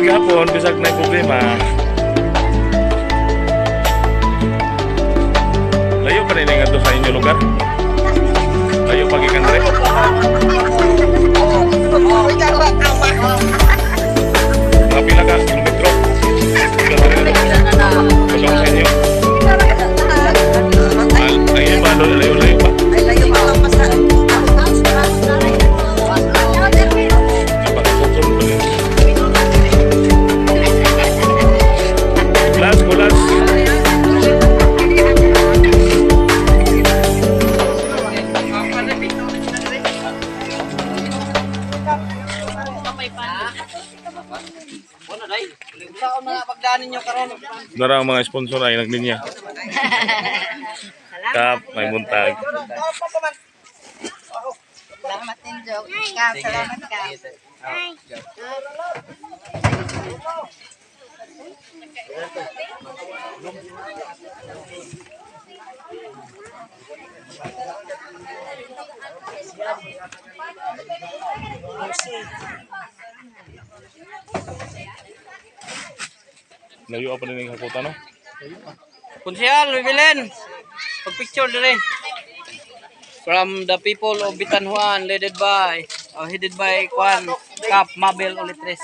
Gapon bisag na problema. Layo pa rin nga sa inyo lugar. Layo pagi kan re. Pila ka kilometro. Kasong sa inyo. Layo pa, layo pa. Dara ang mga sponsor ay naglinya. Kap, may muntag. Salamat din, Jok. Kap, salamat ka. Layo apa rin yung hakutan, no? Konsyal, Bibilin. Pag-picture din. From the people of Bitanhuan, headed by Kwan, Kap, Mabel, Olitres.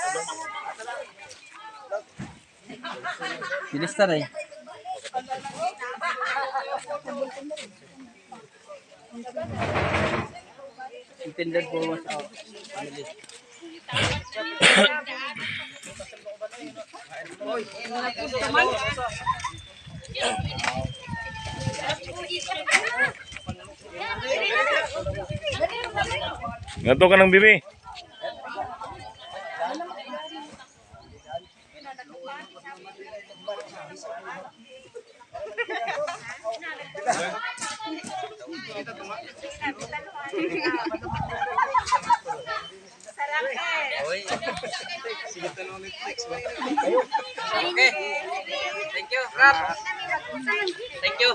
Minister eh. Intended for what's out. Ngato ka ng bibi. Okay. Thank you, Kap. Thank you.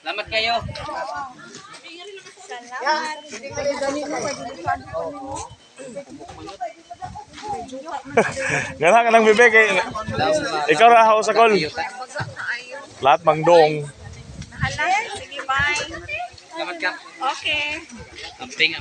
Selamat kayo. Salamat. Ngala ka ng bibi kay ikaw ra ako sa call. Lahat mangdong. Sige, bye. Selamat, Kap. Okay. Amping.